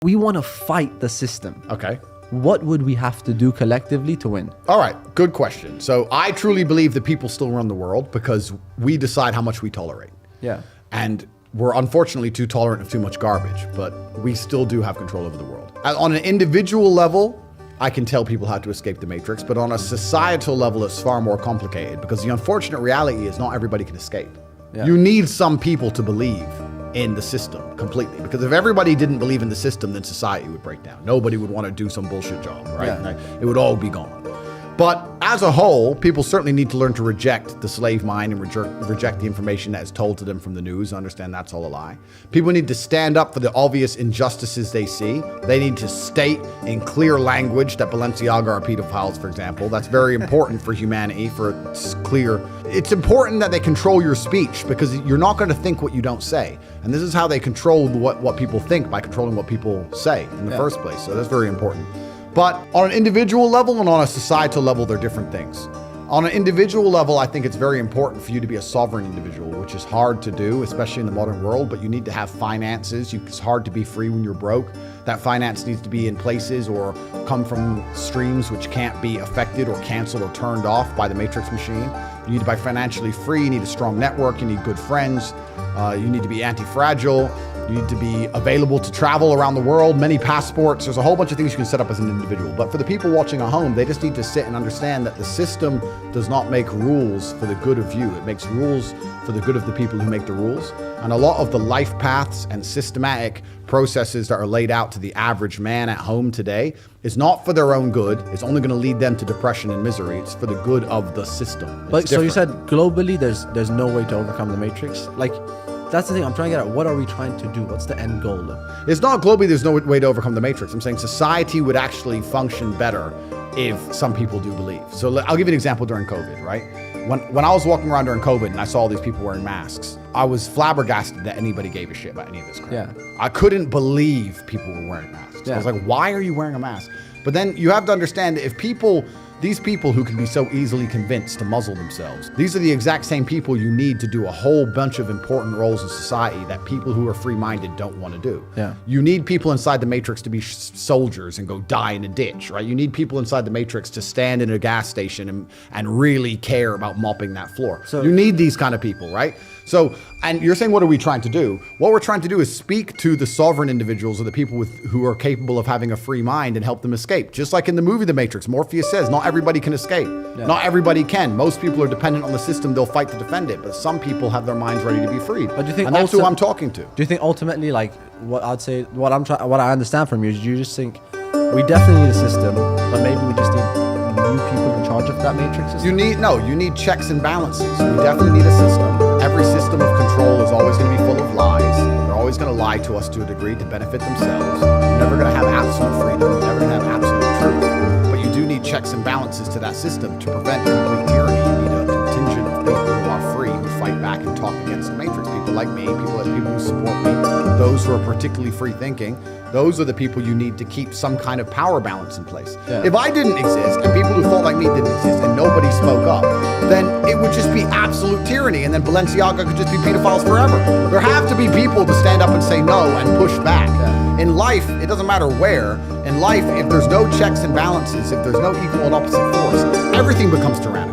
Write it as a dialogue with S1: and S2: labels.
S1: We want to fight the system.
S2: Okay.
S1: What would we have to do collectively to win?
S2: All right, good question. So I truly believe that people still run the world because we decide how much we tolerate.
S1: Yeah.
S2: And we're unfortunately too tolerant of too much garbage, but we still do have control over the world. On an individual level, I can tell people how to escape the matrix, but on a societal level, it's far more complicated because the unfortunate reality is not everybody can escape.
S1: Yeah.
S2: You need some people to believe in the system completely, because if everybody didn't believe in the system, then society would break down. Nobody would want to do some bullshit job, right?
S1: Yeah.
S2: It would all be gone. But as a whole, people certainly need to learn to reject the slave mind and reject the information that is told to them from the news, understand that's all a lie. People need to stand up for the obvious injustices they see. They need to state in clear language that Balenciaga are pedophiles, for example. That's very important for humanity, for it's clear. It's important that they control your speech because you're not going to think what you don't say. And this is how they control what people think, by controlling what people say in the first place. So that's very important. But on an individual level and on a societal level, they're different things. On an individual level, I think it's very important for you to be a sovereign individual, which is hard to do, especially in the modern world, but you need to have finances. It's hard to be free when you're broke. That finance needs to be in places or come from streams which can't be affected or canceled or turned off by the matrix machine. You need to be financially free. You need a strong network. You need good friends. You need to be anti-fragile. You need to be available to travel around the world, many passports. There's a whole bunch of things you can set up as an individual. But for the people watching at home, they just need to sit and understand that the system does not make rules for the good of you. It makes rules for the good of the people who make the rules. And a lot of the life paths and systematic processes that are laid out to the average man at home today is not for their own good. It's only going to lead them to depression and misery. It's for the good of the system.
S1: But so you said globally, there's no way to overcome the matrix. Like, that's the thing I'm trying to get at. What are we trying to do? What's the end goal?
S2: It's not globally there's no way to overcome the matrix. I'm saying society would actually function better if some people do believe. So I'll give you an example during COVID, right? When I was walking around during COVID and I saw all these people wearing masks, I was flabbergasted that anybody gave a shit about any of this crap.
S1: Yeah.
S2: I couldn't believe people were wearing masks.
S1: Yeah.
S2: I was like, why are you wearing a mask? But then you have to understand that if these people who can be so easily convinced to muzzle themselves, these are the exact same people you need to do a whole bunch of important roles in society that people who are free-minded don't want to do.
S1: Yeah.
S2: You need people inside the matrix to be soldiers and go die in a ditch, right? You need people inside the matrix to stand in a gas station and really care about mopping that floor. So you need these kind of people, right? So, and you're saying, what are we trying to do? What we're trying to do is speak to the sovereign individuals or the people who are capable of having a free mind and help them escape. Just like in the movie The Matrix, Morpheus says, not everybody can escape. Yeah. Not everybody can. Most people are dependent on the system. They'll fight to defend it. But some people have their minds ready to be freed.
S1: But do you think
S2: and that's who I'm talking to.
S1: Do you think ultimately, like, what I'd say, what I understand from you is you just think we definitely need a system, but maybe we just need new people in charge of that matrix system?
S2: You need checks and balances. We definitely need a system. Every system of control is always going to be full of lies. They're always going to lie to us to a degree to benefit themselves. You're never going to have absolute freedom. You're never going to have absolute truth. But you do need checks and balances to that system to prevent complete tyranny. You need a contingent of people who are free, who fight back and talk against the matrix. People like me, people who support me, those who are particularly free thinking. Those are the people you need to keep some kind of power balance in place. Yeah. If I didn't exist and people who thought like me didn't exist and nobody spoke up, then it would just be absolute tyranny and then Balenciaga could just be pedophiles forever. There have to be people to stand up and say no and push back. Yeah. In life, it doesn't matter where. In life, if there's no checks and balances, if there's no equal and opposite force, everything becomes tyrannical.